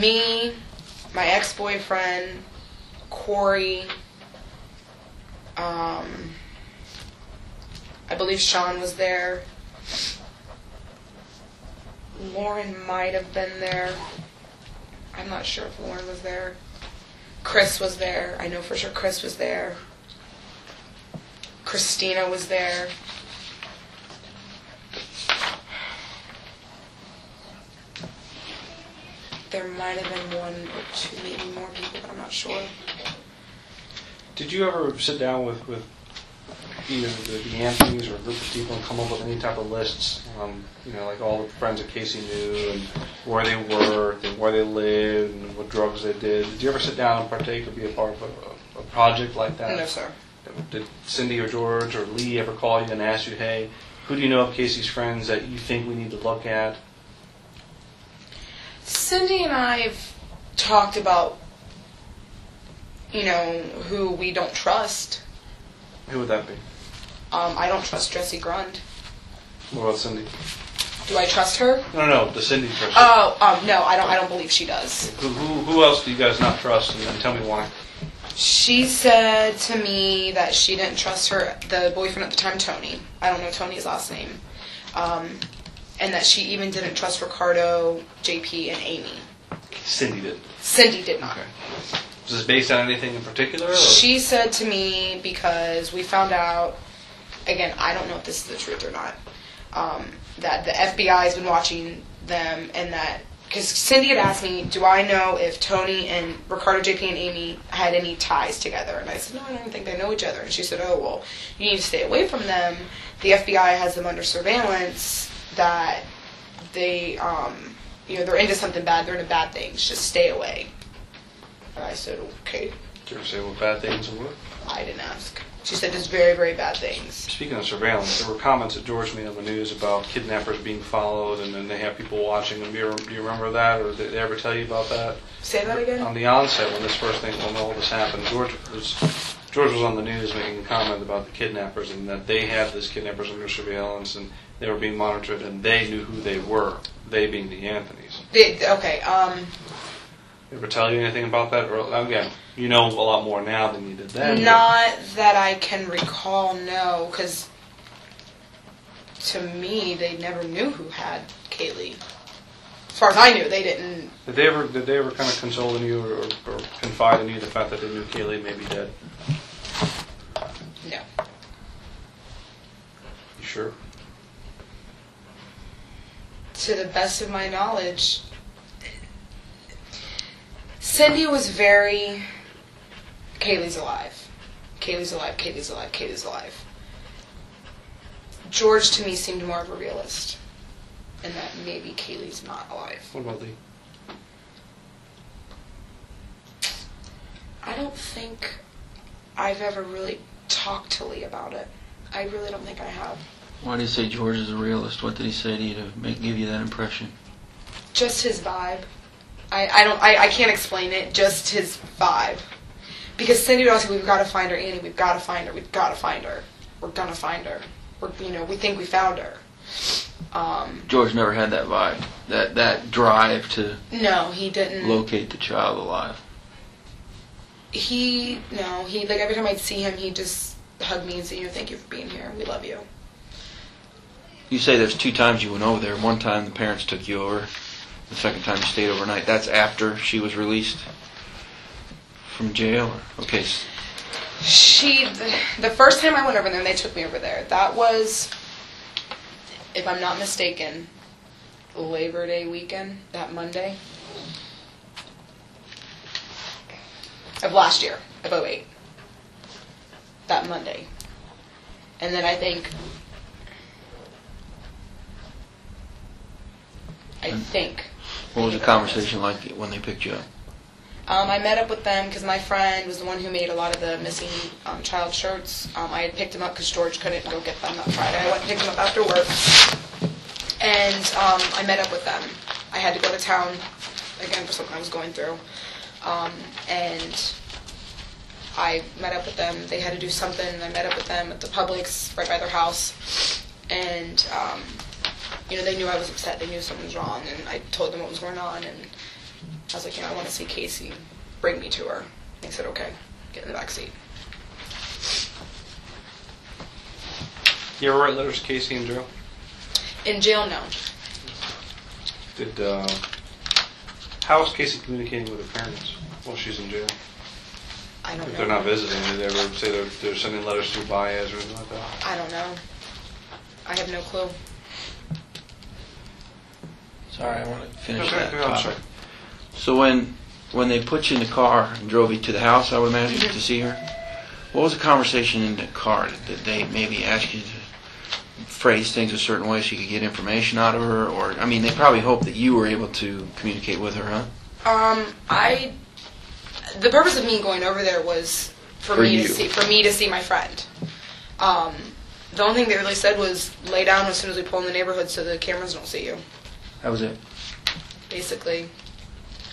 Me, my ex-boyfriend, Corey, I believe Sean was there. Lauren might have been there. I'm not sure if Lauren was there. Chris was there. I know for sure Chris was there. Christina was there. There might have been one or two, maybe more people, but I'm not sure. Did you ever sit down with either the Anthonys or a group of people and come up with any type of lists? Like all the friends that Casey knew and where they worked and where they lived and what drugs they did. Did you ever sit down and partake or be a part of a project like that? No, sir. Did Cindy or George or Lee ever call you and ask you, hey, who do you know of Casey's friends that you think we need to look at? Cindy and I have talked about, who we don't trust. Who would that be? I don't trust Jessie Grund. What about Cindy? Do I trust her? No, the Cindy person. No, I don't believe she does. Who else do you guys not trust? And tell me why. She said to me that she didn't trust the boyfriend at the time, Tony. I don't know Tony's last name. And that she even didn't trust Ricardo, JP, and Amy. Cindy did. Cindy did not. Okay. Was this based on anything in particular? Or? She said to me, because we found out, again, I don't know if this is the truth or not, that the FBI has been watching them, and that, because Cindy had asked me, do I know if Tony and Ricardo, JP, and Amy had any ties together? And I said, no, I don't think they know each other. And she said, oh, well, you need to stay away from them. The FBI has them under surveillance, that they, they're into something bad, they're into bad things, just stay away. And I said, okay. Did you ever say what bad things were? I didn't ask. She said just very, very bad things. Speaking of surveillance, there were comments that George made on the news about kidnappers being followed, and then they have people watching them. Do you remember that, or did they ever tell you about that? Say that again? On the onset, when all this happened, George was on the news making a comment about the kidnappers, and that they had these kidnappers under surveillance, and they were being monitored, and they knew who they were, they being the Anthonys. Okay, Ever tell you anything about that? Or, again, you know a lot more now than you did then. Not that I can recall, no, because to me, they never knew who had Kaylee. As far as I knew, they didn't. Did they ever kind of console in you or confide in you the fact that they knew Kaylee may be dead? No. You sure? To the best of my knowledge, Cindy was very, Kaylee's alive. Kaylee's alive, Kaylee's alive, Kaylee's alive. George, to me, seemed more of a realist. And that maybe Kaylee's not alive. What about Lee? I don't think I've ever really talked to Lee about it. I really don't think I have. Why do you say George is a realist? What did he say to you to give you that impression? Just his vibe. I can't explain it. Just his vibe. Because Cindy would always say, "We've got to find her, Annie. We've got to find her. We've got to find her. We're gonna find her. We think we found her." George never had that vibe. That drive to. No, he didn't. Locate the child alive. He like every time I'd see him, he'd just hug me and say, "Thank you for being here. We love you." You say there's 2 times you went over there. One time the parents took you over. The second time you stayed overnight. That's after she was released from jail? Okay. The first time I went over there and they took me over there, that was, if I'm not mistaken, Labor Day weekend, that Monday of last year, of 2008. That Monday. And then I think What was the conversation like when they picked you up? I met up with them because my friend was the one who made a lot of the missing child shirts. I had picked them up because George couldn't go get them that Friday. I went and picked them up after work. And I met up with them. I had to go to town, again, for something I was going through. And I met up with them. They had to do something, and I met up with them at the Publix right by their house. And they knew I was upset. They knew something was wrong, and I told them what was going on. And I was like, I want to see Casey. Bring me to her. They said, okay, get in the back seat. You ever write letters to Casey in jail? In jail, no. How is Casey communicating with her parents while she's in jail? I don't If know. they're not visiting, did they ever say they're sending letters through Baez or anything like that? I don't know. I have no clue. Sorry, I want to finish Okay, that go on, topic. So when they put you in the car and drove you to the house, I would imagine, to see her, what was the conversation in the car? Did they maybe ask you to phrase things a certain way so you could get information out of her? Or, I mean, they probably hoped that you were able to communicate with her, huh? The purpose of me going over there was for me to see my friend. The only thing they really said was lay down as soon as we pull in the neighborhood so the cameras don't see you, That was it. basically.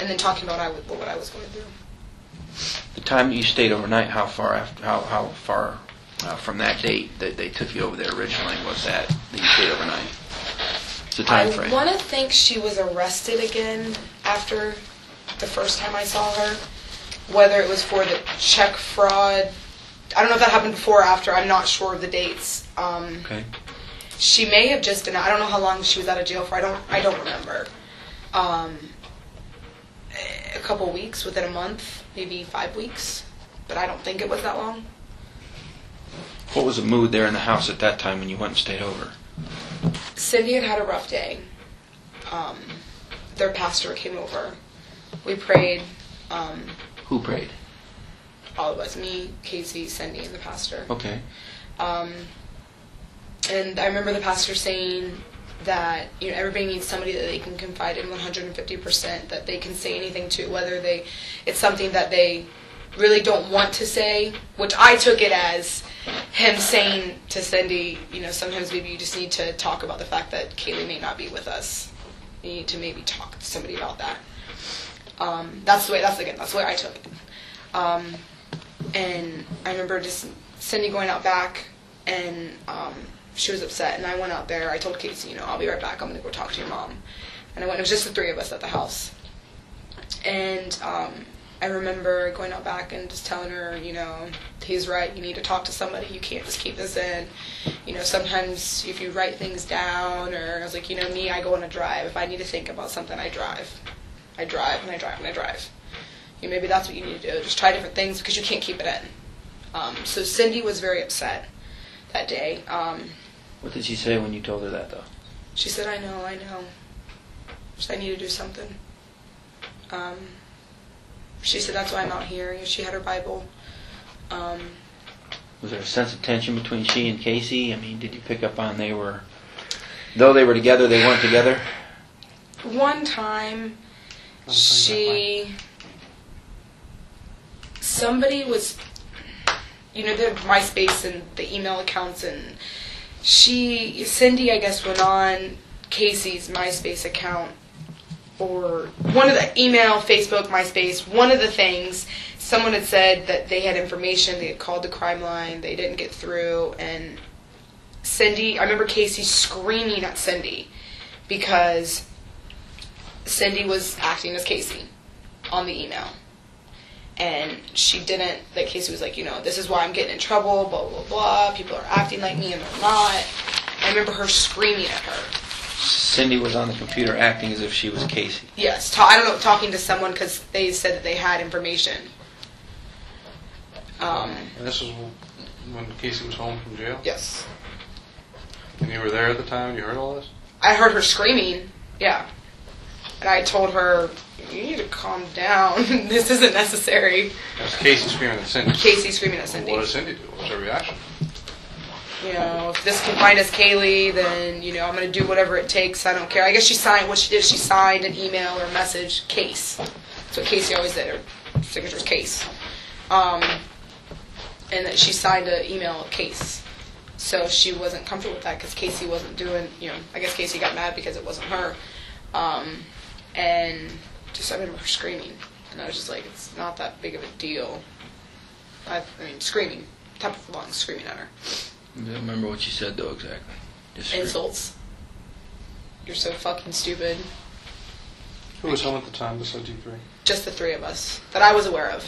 And then talking about what I was going through. The time that you stayed overnight, how far from that date that they took you over there originally was that you stayed overnight? It's the time frame. I want to think she was arrested again after the first time I saw her. Whether it was for the check fraud, I don't know if that happened before or after. I'm not sure of the dates. Okay. She may have just been. I don't know how long she was out of jail for. I don't remember. A couple weeks, within a month, maybe 5 weeks, but I don't think it was that long. What was the mood there in the house at that time when you went and stayed over? Cindy had a rough day. Their pastor came over. We prayed. Who prayed? All of us, me, Casey, Cindy, and the pastor. Okay. And I remember the pastor saying that everybody needs somebody that they can confide in 150%, that they can say anything to, whether it's something that they really don't want to say, which I took it as him saying to Cindy, sometimes maybe you just need to talk about the fact that Kaylee may not be with us. You need to maybe talk to somebody about that. That's the way I took it. And I remember just Cindy going out back, and she was upset, and I went out there. I told Casey, I'll be right back. I'm going to go talk to your mom. And I went. It was just the three of us at the house. And I remember going out back and just telling her, he's right. You need to talk to somebody. You can't just keep this in. Sometimes if you write things down, or I was like, me, I go on a drive. If I need to think about something, I drive. I drive and I drive and I drive. Maybe that's what you need to do. Just try different things because you can't keep it in. So Cindy was very upset that day. What did she say when you told her that, though? She said, I know. She said, I need to do something. She said, that's why I'm out here. She had her Bible. Was there a sense of tension between she and Casey? I mean, did you pick up on though they were together, they weren't together? One time, somebody was, the MySpace and the email accounts, and Cindy, I guess, went on Casey's MySpace account, or one of the email, Facebook, MySpace, one of the things, someone had said that they had information, they had called the crime line, they didn't get through, and Cindy, I remember Casey screaming at Cindy, because Cindy was acting as Casey on the email. And she didn't, Casey was like, this is why I'm getting in trouble, blah, blah, blah. People are acting like me and they're not. I remember her screaming at her. Cindy was on the computer acting as if she was Casey. Yes. I don't know, talking to someone because they said that they had information. And this was when Casey was home from jail? Yes. And you were there at the time and you heard all this? I heard her screaming, yeah. And I told her, you need to calm down. This isn't necessary. That's Casey screaming at Cindy. Casey screaming at Cindy. What did Cindy do? What was her reaction? If this can find us Kaylee, then, I'm going to do whatever it takes. I don't care. I guess she signed, what she did, she signed an email or message, Case. That's what Casey always did. Her signature's Case. And that she signed an email, Case. So she wasn't comfortable with that because Casey wasn't doing, I guess Casey got mad because it wasn't her. And just I remember her screaming. And I was just like, it's not that big of a deal. Screaming. Top of the lungs, screaming at her. I don't remember what she said, though, exactly. Just Insults. You're so fucking stupid. Who was home at the time besides you three? Just the three of us that I was aware of.